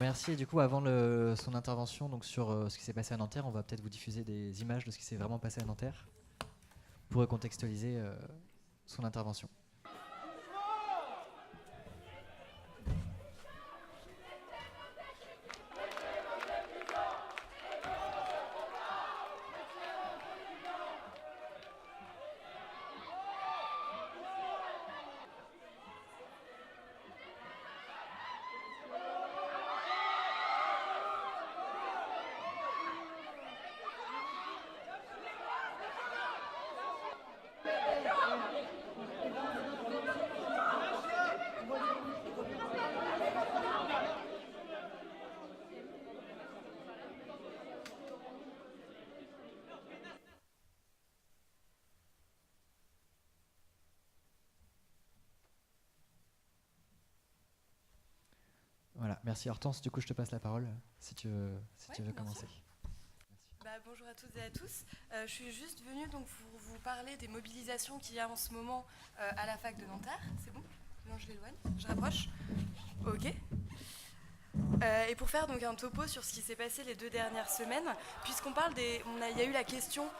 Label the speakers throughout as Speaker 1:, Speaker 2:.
Speaker 1: Merci. Et du coup, avant son intervention donc sur ce qui s'est passé à Nanterre, on va peut-être vous diffuser des images de ce qui s'est vraiment passé à Nanterre pour recontextualiser son intervention. Voilà, merci Hortense. Du coup, je te passe la parole si tu veux commencer.
Speaker 2: Bonjour à toutes et à tous. Je suis juste venue donc pour vous parler des mobilisations qu'il y a en ce moment à la fac de Nanterre. C'est bon? Non, je l'éloigne. Je rapproche. Ok. Et pour faire donc un topo sur ce qui s'est passé les 2 dernières semaines, puisqu'on parle il y a eu la question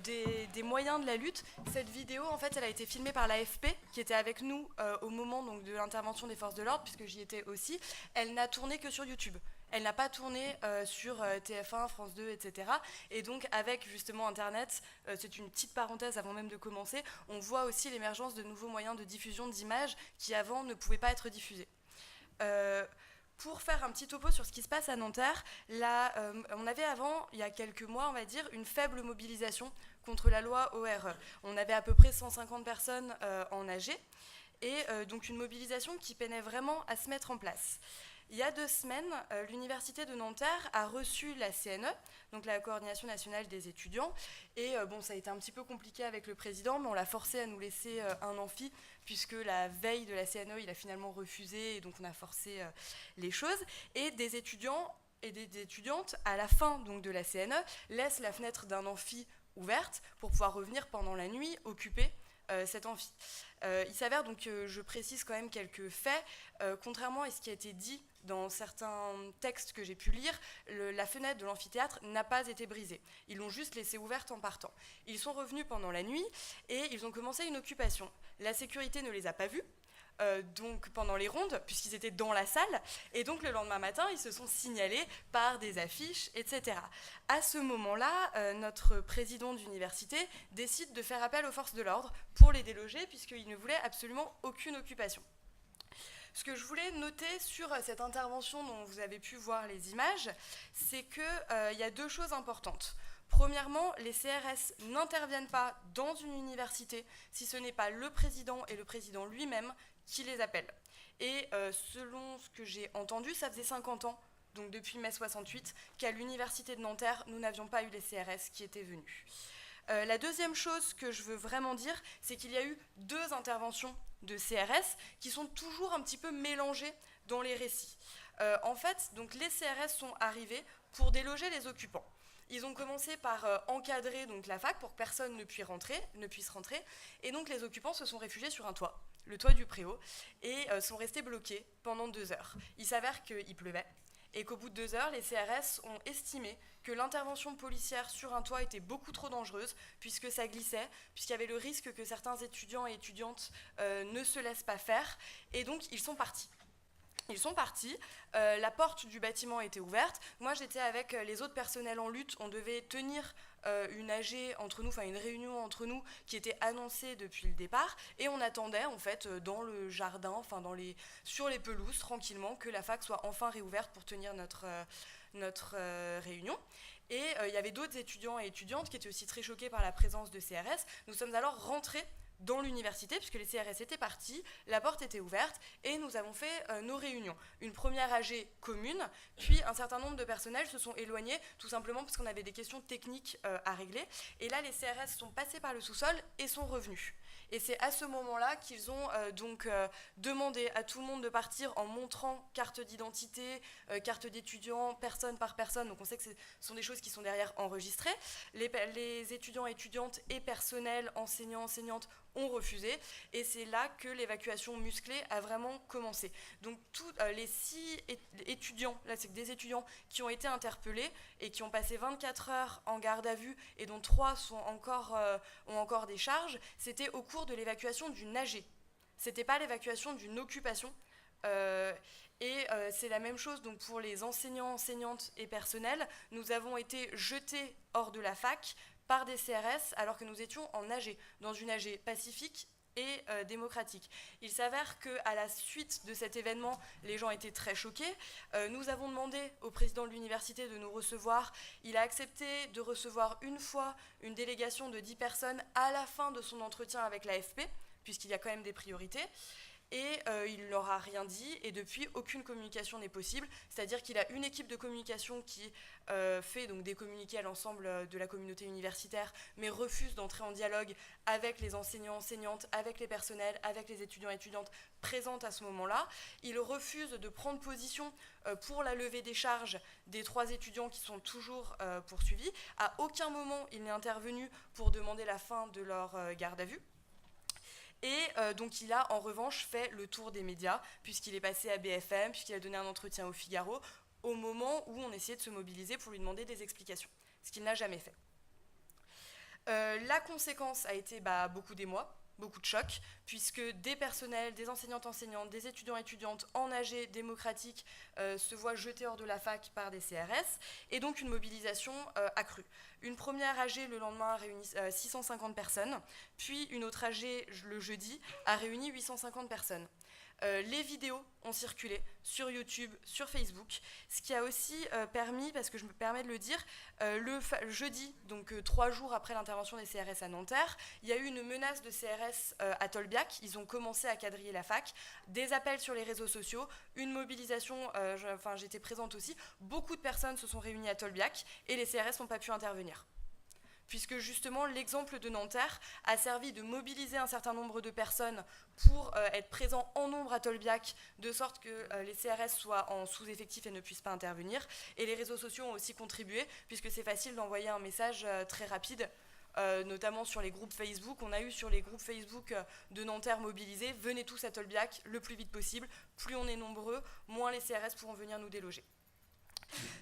Speaker 2: des moyens de la lutte. Cette vidéo, en fait, elle a été filmée par l'AFP, qui était avec nous au moment donc, de l'intervention des forces de l'ordre, puisque j'y étais aussi. Elle n'a tourné que sur YouTube. Elle n'a pas tourné sur TF1, France 2, etc. Et donc, avec justement Internet, c'est une petite parenthèse avant même de commencer, on voit aussi l'émergence de nouveaux moyens de diffusion d'images qui avant ne pouvaient pas être diffusés. Pour faire un petit topo sur ce qui se passe à Nanterre, là, on avait avant, il y a quelques mois, on va dire, une faible mobilisation contre la loi ORE. On avait à peu près 150 personnes en AG, et donc une mobilisation qui peinait vraiment à se mettre en place. Il y a 2 semaines, l'université de Nanterre a reçu la CNE, donc la Coordination nationale des étudiants, et ça a été un petit peu compliqué avec le président, mais on l'a forcé à nous laisser un amphi, puisque la veille de la CNE, il a finalement refusé, et donc on a forcé les choses, et des étudiants et des étudiantes, à la fin donc, de la CNE, laissent la fenêtre d'un amphi ouverte pour pouvoir revenir pendant la nuit occuper cet amphi. Il s'avère donc que je précise quand même quelques faits. Contrairement à ce qui a été dit dans certains textes que j'ai pu lire, la fenêtre de l'amphithéâtre n'a pas été brisée. Ils l'ont juste laissée ouverte en partant. Ils sont revenus pendant la nuit et ils ont commencé une occupation. La sécurité ne les a pas vus. Donc pendant les rondes, puisqu'ils étaient dans la salle, et donc le lendemain matin, ils se sont signalés par des affiches, etc. À ce moment-là, notre président d'université décide de faire appel aux forces de l'ordre pour les déloger, puisqu'il ne voulait absolument aucune occupation. Ce que je voulais noter sur cette intervention dont vous avez pu voir les images, c'est qu'il y a 2 choses importantes. Premièrement, les CRS n'interviennent pas dans une université si ce n'est pas le président et le président lui-même qui les appellent. Et selon ce que j'ai entendu, ça faisait 50 ans, donc depuis mai 68, qu'à l'université de Nanterre, nous n'avions pas eu les CRS qui étaient venus. La deuxième chose que je veux vraiment dire, c'est qu'il y a eu 2 interventions de CRS qui sont toujours un petit peu mélangées dans les récits. En fait, donc, les CRS sont arrivés pour déloger les occupants. Ils ont commencé par encadrer donc, la fac pour que personne ne puisse rentrer. Et donc les occupants se sont réfugiés sur un toit, le toit du préau, et sont restés bloqués pendant 2 heures. Il s'avère qu'il pleuvait et qu'au bout de 2 heures, les CRS ont estimé que l'intervention policière sur un toit était beaucoup trop dangereuse puisque ça glissait, puisqu'il y avait le risque que certains étudiants et étudiantes ne se laissent pas faire. Et donc ils sont partis. La porte du bâtiment était ouverte. Moi, j'étais avec les autres personnels en lutte. On devait tenir une AG entre nous, enfin une réunion entre nous qui était annoncée depuis le départ. Et on attendait, en fait, dans le jardin, enfin sur les pelouses, tranquillement, que la fac soit enfin réouverte pour tenir notre réunion. Et il y avait d'autres étudiants et étudiantes qui étaient aussi très choqués par la présence de CRS. Nous sommes alors rentrés dans l'université, puisque les CRS étaient partis, la porte était ouverte, et nous avons fait nos réunions. Une première AG commune, puis un certain nombre de personnels se sont éloignés, tout simplement parce qu'on avait des questions techniques à régler. Et là, les CRS sont passés par le sous-sol et sont revenus. Et c'est à ce moment-là qu'ils ont demandé à tout le monde de partir en montrant carte d'identité, carte d'étudiant, personne par personne. Donc on sait que ce sont des choses qui sont derrière enregistrées. Les étudiants, étudiantes et personnels, enseignants, enseignantes ont refusé, et c'est là que l'évacuation musclée a vraiment commencé. Donc tous les 6 étudiants, là c'est des étudiants qui ont été interpellés et qui ont passé 24 heures en garde à vue et dont 3 ont encore des charges, c'était au cours de l'évacuation d'une AG. C'était pas l'évacuation d'une occupation. C'est la même chose donc pour les enseignants, enseignantes et personnels. Nous avons été jetés hors de la fac par des CRS alors que nous étions en AG, dans une AG pacifique et démocratique. Il s'avère qu'à la suite de cet événement, les gens étaient très choqués. Nous avons demandé au président de l'université de nous recevoir. Il a accepté de recevoir une fois une délégation de 10 personnes à la fin de son entretien avec l'AFP, puisqu'il y a quand même des priorités. Et il ne leur a rien dit, et depuis, aucune communication n'est possible. C'est-à-dire qu'il a une équipe de communication qui fait donc des communiqués à l'ensemble de la communauté universitaire, mais refuse d'entrer en dialogue avec les enseignants, enseignantes, avec les personnels, avec les étudiants et étudiantes présentes à ce moment-là. Il refuse de prendre position pour la levée des charges des 3 étudiants qui sont toujours poursuivis. À aucun moment, il n'est intervenu pour demander la fin de leur garde à vue. Et donc il a en revanche fait le tour des médias, puisqu'il est passé à BFM, puisqu'il a donné un entretien au Figaro, au moment où on essayait de se mobiliser pour lui demander des explications, ce qu'il n'a jamais fait. La conséquence a été beaucoup d'émoi, beaucoup de chocs, puisque des personnels, des enseignantes-enseignantes, des étudiants-étudiantes en AG démocratique se voient jetés hors de la fac par des CRS, et donc une mobilisation accrue. Une première AG le lendemain a réuni 650 personnes, puis une autre AG le jeudi a réuni 850 personnes. Les vidéos ont circulé sur YouTube, sur Facebook, ce qui a aussi permis, parce que je me permets de le dire, le jeudi, donc 3 jours après l'intervention des CRS à Nanterre, il y a eu une menace de CRS à Tolbiac. Ils ont commencé à quadriller la fac, des appels sur les réseaux sociaux, une mobilisation, j'étais présente aussi, beaucoup de personnes se sont réunies à Tolbiac et les CRS n'ont pas pu intervenir. Puisque justement l'exemple de Nanterre a servi de mobiliser un certain nombre de personnes pour être présents en nombre à Tolbiac, de sorte que les CRS soient en sous-effectif et ne puissent pas intervenir. Et les réseaux sociaux ont aussi contribué, puisque c'est facile d'envoyer un message très rapide, notamment sur les groupes Facebook. On a eu sur les groupes Facebook de Nanterre mobilisés, venez tous à Tolbiac le plus vite possible. Plus on est nombreux, moins les CRS pourront venir nous déloger.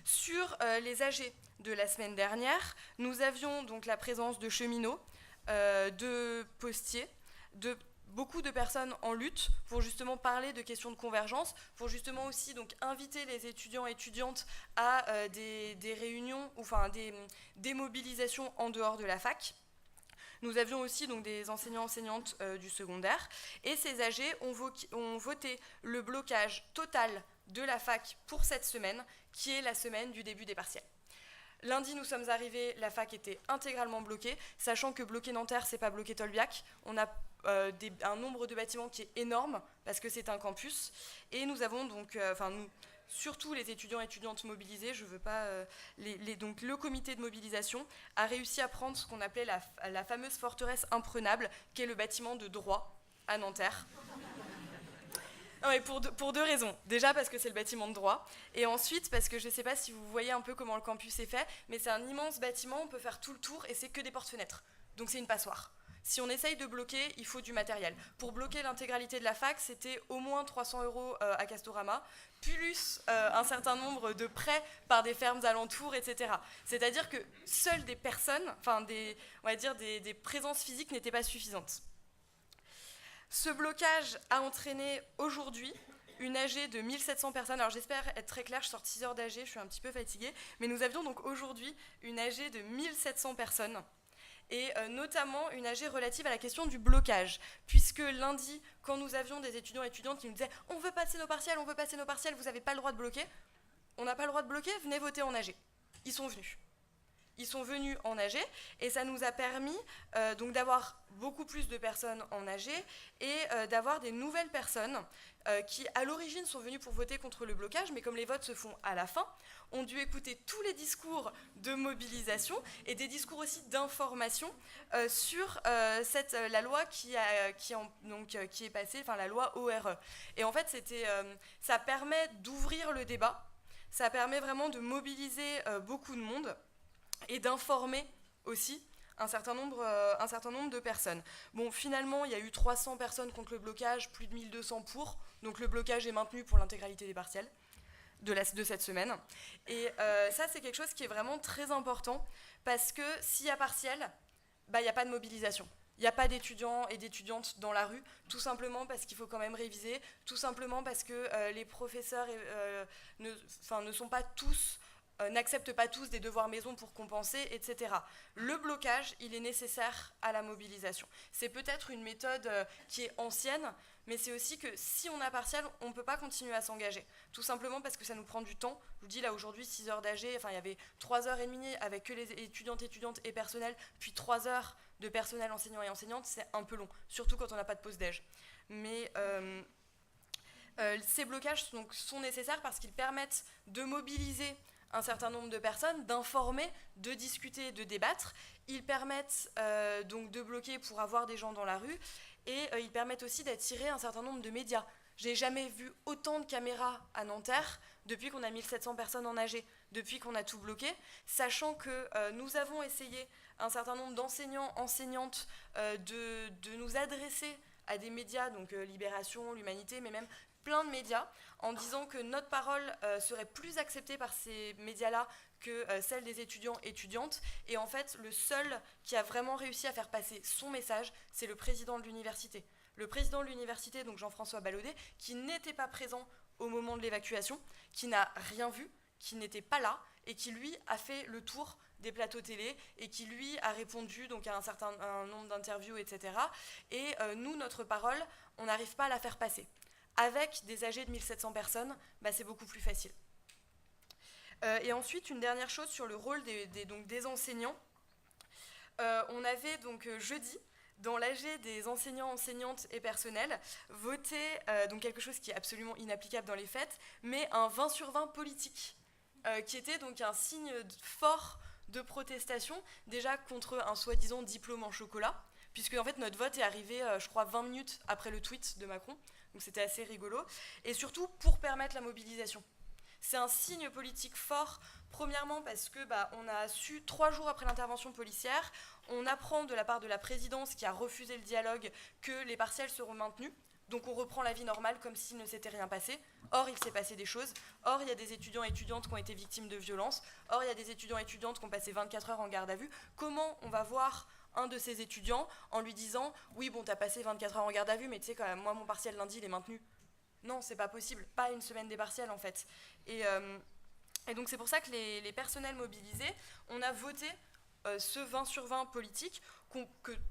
Speaker 2: Sur les AG de la semaine dernière, nous avions donc la présence de cheminots, de postiers, de beaucoup de personnes en lutte pour justement parler de questions de convergence, pour justement aussi donc inviter les étudiants et étudiantes à des réunions, enfin des mobilisations en dehors de la fac. Nous avions aussi donc des enseignants-enseignantes du secondaire, et ces AG ont voté le blocage total de la fac pour cette semaine, qui est la semaine du début des partiels. Lundi, nous sommes arrivés, la fac était intégralement bloquée, sachant que bloquer Nanterre, c'est pas bloquer Tolbiac. On a un nombre de bâtiments qui est énorme, parce que c'est un campus, et nous avons donc, surtout les étudiants et étudiantes mobilisés, je veux pas, donc le comité de mobilisation a réussi à prendre ce qu'on appelait la fameuse forteresse imprenable, qui est le bâtiment de droit à Nanterre. Non, mais pour 2 raisons. Déjà parce que c'est le bâtiment de droit, et ensuite parce que je ne sais pas si vous voyez un peu comment le campus est fait, mais c'est un immense bâtiment, on peut faire tout le tour et c'est que des portes-fenêtres. Donc c'est une passoire. Si on essaye de bloquer, il faut du matériel. Pour bloquer l'intégralité de la fac, c'était au moins 300 € à Castorama, plus un certain nombre de prêts par des fermes alentours, etc. C'est-à-dire que seules des personnes, on va dire des présences physiques n'étaient pas suffisantes. Ce blocage a entraîné aujourd'hui une AG de 1700 personnes. Alors j'espère être très claire, je sors de 6 heures d'AG, je suis un petit peu fatiguée, mais nous avions donc aujourd'hui une AG de 1700 personnes, et notamment une AG relative à la question du blocage, puisque lundi, quand nous avions des étudiants et étudiantes qui nous disaient « on veut passer nos partiels, vous n'avez pas le droit de bloquer », on n'a pas le droit de bloquer, venez voter en AG. Ils sont venus. Ils sont venus en AG, et ça nous a permis donc d'avoir beaucoup plus de personnes en AG et d'avoir des nouvelles personnes qui, à l'origine, sont venues pour voter contre le blocage, mais comme les votes se font à la fin, ont dû écouter tous les discours de mobilisation et des discours aussi d'information sur la loi qui est passée, enfin la loi ORE. Et en fait, ça permet d'ouvrir le débat, ça permet vraiment de mobiliser beaucoup de monde, et d'informer aussi un certain nombre de personnes. Bon, finalement, il y a eu 300 personnes contre le blocage, plus de 1200 pour, donc le blocage est maintenu pour l'intégralité des partiels de cette semaine. Et ça, c'est quelque chose qui est vraiment très important, parce que s'il y a partiel, il n'y a pas de mobilisation. Il n'y a pas d'étudiants et d'étudiantes dans la rue, tout simplement parce qu'il faut quand même réviser, tout simplement parce que les professeurs ne sont pas tous, n'acceptent pas tous des devoirs maison pour compenser, etc. Le blocage, il est nécessaire à la mobilisation. C'est peut-être une méthode qui est ancienne, mais c'est aussi que si on a partiel, on ne peut pas continuer à s'engager. Tout simplement parce que ça nous prend du temps. Je vous dis là aujourd'hui, 6 heures d'AG, il y avait 3h30 avec que les étudiantes et personnel, puis 3 heures de personnel enseignant et enseignante, c'est un peu long, surtout quand on n'a pas de pause déj. Mais ces blocages sont nécessaires parce qu'ils permettent de mobiliser un certain nombre de personnes, d'informer, de discuter, de débattre. Ils permettent donc de bloquer pour avoir des gens dans la rue et ils permettent aussi d'attirer un certain nombre de médias. J'ai jamais vu autant de caméras à Nanterre depuis qu'on a 1700 personnes en AG, depuis qu'on a tout bloqué, sachant que nous avons essayé, un certain nombre d'enseignants, enseignantes, de nous adresser à des médias, donc Libération, l'Humanité, mais même plein de médias, en disant que notre parole serait plus acceptée par ces médias-là que celle des étudiants et étudiantes. Et en fait, le seul qui a vraiment réussi à faire passer son message, c'est le président de l'université. Le président de l'université, donc Jean-François Ballaudet, qui n'était pas présent au moment de l'évacuation, qui n'a rien vu, qui n'était pas là, et qui, lui, a fait le tour des plateaux télé, et qui, lui, a répondu donc, à un nombre d'interviews, etc. Et nous, notre parole, on n'arrive pas à la faire passer. Avec des AG de 1700 personnes, c'est beaucoup plus facile. Et ensuite, une dernière chose sur le rôle des enseignants. On avait donc jeudi, dans l'AG des enseignants, enseignantes et personnels, voté donc quelque chose qui est absolument inapplicable dans les faits, mais un 20 sur 20 politique, qui était donc un signe fort de protestation, déjà contre un soi-disant diplôme en chocolat, puisque en fait notre vote est arrivé, je crois, 20 minutes après le tweet de Macron, donc c'était assez rigolo, et surtout pour permettre la mobilisation. C'est un signe politique fort, premièrement parce que on a su 3 jours après l'intervention policière, on apprend de la part de la présidence qui a refusé le dialogue que les partiels seront maintenus. Donc on reprend la vie normale comme s'il ne s'était rien passé. Or, il s'est passé des choses. Or, il y a des étudiants et étudiantes qui ont été victimes de violences. Or, il y a des étudiants et étudiantes qui ont passé 24 heures en garde à vue. Comment on va voir un de ces étudiants en lui disant « Oui, bon, t'as passé 24 heures en garde à vue, mais tu sais quand même, moi, mon partiel lundi, il est maintenu. » Non, c'est pas possible. Pas une semaine des partiels, en fait. Et donc, c'est pour ça que les personnels mobilisés, on a voté ce 20 sur 20 politique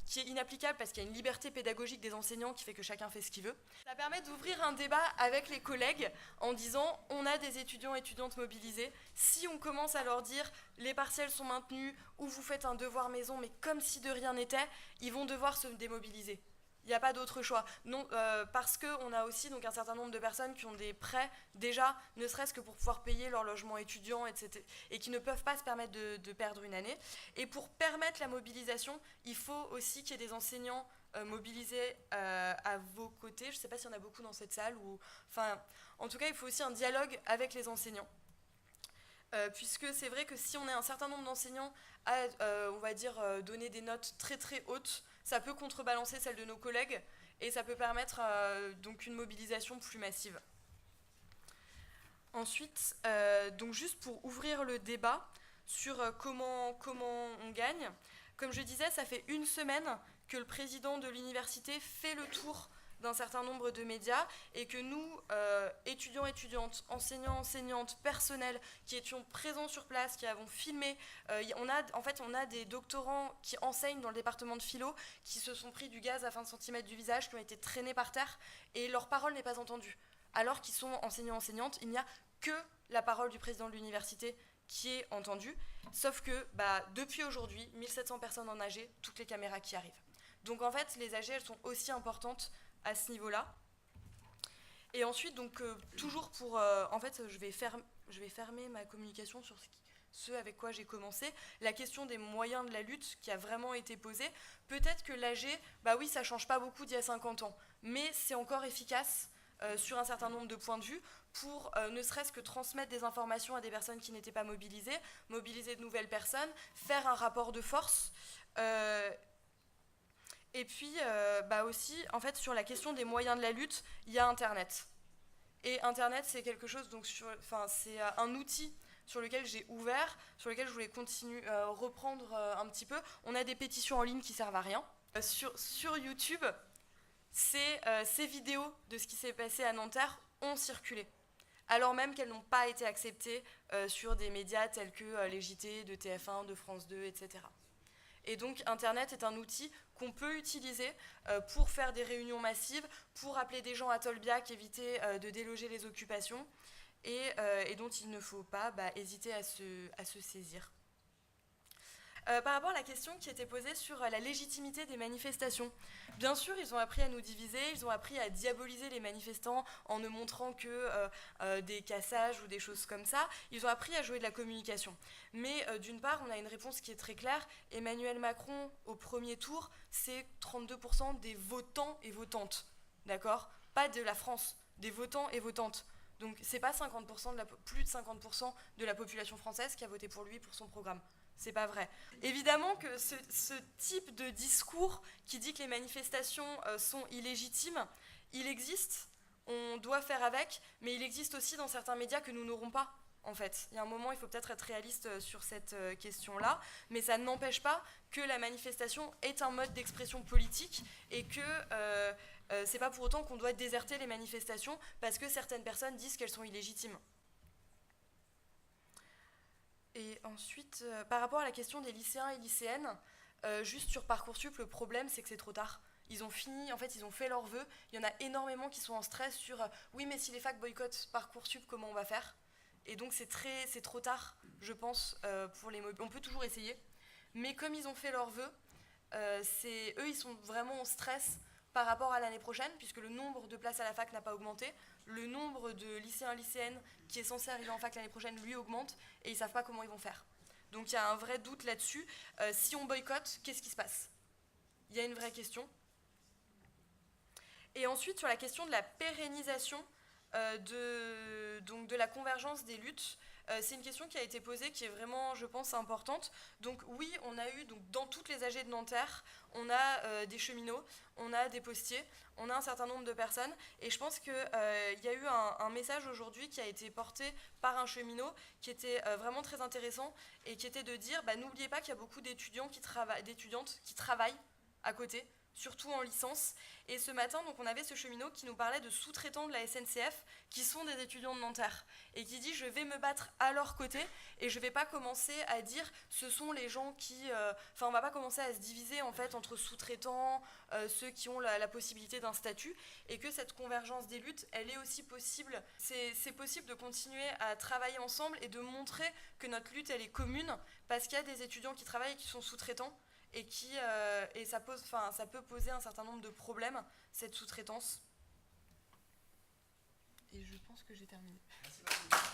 Speaker 2: qui est inapplicable parce qu'il y a une liberté pédagogique des enseignants qui fait que chacun fait ce qu'il veut. Ça permet d'ouvrir un débat avec les collègues en disant on a des étudiants et étudiantes mobilisés. Si on commence à leur dire les partiels sont maintenus ou vous faites un devoir maison mais comme si de rien n'était, ils vont devoir se démobiliser. Il n'y a pas d'autre choix. Non, parce qu'on a aussi donc, un certain nombre de personnes qui ont des prêts déjà, ne serait-ce que pour pouvoir payer leur logement étudiant, etc. et qui ne peuvent pas se permettre de perdre une année. Et pour permettre la mobilisation, il faut aussi qu'il y ait des enseignants mobilisés à vos côtés. Je ne sais pas s'il y en a beaucoup dans cette salle. En tout cas, il faut aussi un dialogue avec les enseignants. Puisque c'est vrai que si on est un certain nombre d'enseignants à, on va dire, donner des notes très très hautes, ça peut contrebalancer celle de nos collègues et ça peut permettre donc une mobilisation plus massive. Ensuite, donc juste pour ouvrir le débat sur comment on gagne, comme je disais, ça fait 1 semaine que le président de l'université fait le tour d'un certain nombre de médias et que nous, étudiants, étudiantes, enseignants, enseignantes, personnels qui étions présents sur place, qui avons filmé, on a des doctorants qui enseignent dans le département de philo qui se sont pris du gaz à 20 cm du visage, qui ont été traînés par terre et leur parole n'est pas entendue. Alors qu'ils sont enseignants, enseignantes, il n'y a que la parole du président de l'université qui est entendue, sauf que depuis aujourd'hui, 1700 personnes en AG, toutes les caméras qui arrivent. Donc en fait, les AG, elles sont aussi importantes à ce niveau-là. Et ensuite, donc, toujours pour... en fait, je vais fermer ma communication sur ce avec quoi j'ai commencé. La question des moyens de la lutte qui a vraiment été posée. Peut-être que l'AG, oui, ça ne change pas beaucoup d'il y a 50 ans, mais c'est encore efficace sur un certain nombre de points de vue pour ne serait-ce que transmettre des informations à des personnes qui n'étaient pas mobilisées, mobiliser de nouvelles personnes, faire un rapport de force. Et puis aussi, en fait, sur la question des moyens de la lutte, il y a Internet. Et Internet, c'est quelque chose, donc c'est un outil sur lequel j'ai ouvert, sur lequel je voulais reprendre un petit peu. On a des pétitions en ligne qui servent à rien. Sur YouTube, ces vidéos de ce qui s'est passé à Nanterre ont circulé, alors même qu'elles n'ont pas été acceptées sur des médias tels que les JT de TF1, de France 2, etc. Et donc Internet est un outil qu'on peut utiliser pour faire des réunions massives, pour appeler des gens à Tolbiac, éviter de déloger les occupations, et dont il ne faut pas hésiter à se saisir. Par rapport à la question qui était posée sur la légitimité des manifestations, bien sûr, ils ont appris à nous diviser, ils ont appris à diaboliser les manifestants en ne montrant que des cassages ou des choses comme ça. Ils ont appris à jouer de la communication. Mais d'une part, on a une réponse qui est très claire. Emmanuel Macron, au premier tour, c'est 32% des votants et votantes. D'accord ? Pas de la France, des votants et votantes. Donc, c'est pas 50% plus de 50% de la population française qui a voté pour lui, pour son programme. C'est pas vrai. Évidemment que ce type de discours qui dit que les manifestations sont illégitimes, il existe, on doit faire avec, mais il existe aussi dans certains médias que nous n'aurons pas, en fait. Il y a un moment, il faut peut-être être réaliste sur cette question-là, mais ça n'empêche pas que la manifestation est un mode d'expression politique et que c'est pas pour autant qu'on doit déserter les manifestations parce que certaines personnes disent qu'elles sont illégitimes. Et ensuite, par rapport à la question des lycéens et lycéennes, juste sur Parcoursup, le problème, c'est que c'est trop tard. Ils ont fini, en fait, ils ont fait leurs vœux. Il y en a énormément qui sont en stress sur oui, mais si les facs boycottent Parcoursup, comment on va faire ? Et donc, c'est trop tard, je pense, pour les mobiles. On peut toujours essayer. Mais comme ils ont fait leurs vœux, eux, ils sont vraiment en stress par rapport à l'année prochaine, puisque le nombre de places à la fac n'a pas augmenté. Le nombre de lycéens et lycéennes qui est censé arriver en fac l'année prochaine, lui, augmente, et ils ne savent pas comment ils vont faire. Donc il y a un vrai doute là-dessus. Si on boycotte, qu'est-ce qui se passe ? Il y a une vraie question. Et ensuite, sur la question de la pérennisation de la convergence des luttes, c'est une question qui a été posée, qui est vraiment, je pense, importante. Donc oui, on a eu, dans toutes les AG de Nanterre, on a des cheminots, on a des postiers, on a un certain nombre de personnes. Et je pense qu'il y a eu un message aujourd'hui qui a été porté par un cheminot, qui était vraiment très intéressant, et qui était de dire, n'oubliez pas qu'il y a beaucoup d'étudiantes qui travaillent à côté, surtout en licence. Et ce matin, donc, on avait ce cheminot qui nous parlait de sous-traitants de la SNCF qui sont des étudiants de Nanterre et qui dit « je vais me battre à leur côté et je ne vais pas commencer à dire ce sont les gens qui… on ne va pas commencer à se diviser en fait entre sous-traitants, ceux qui ont la possibilité d'un statut et que cette convergence des luttes, elle est aussi possible. C'est possible de continuer à travailler ensemble et de montrer que notre lutte, elle est commune parce qu'il y a des étudiants qui travaillent et qui sont sous-traitants et ça peut poser un certain nombre de problèmes, cette sous-traitance. Et je pense que j'ai terminé. Merci beaucoup.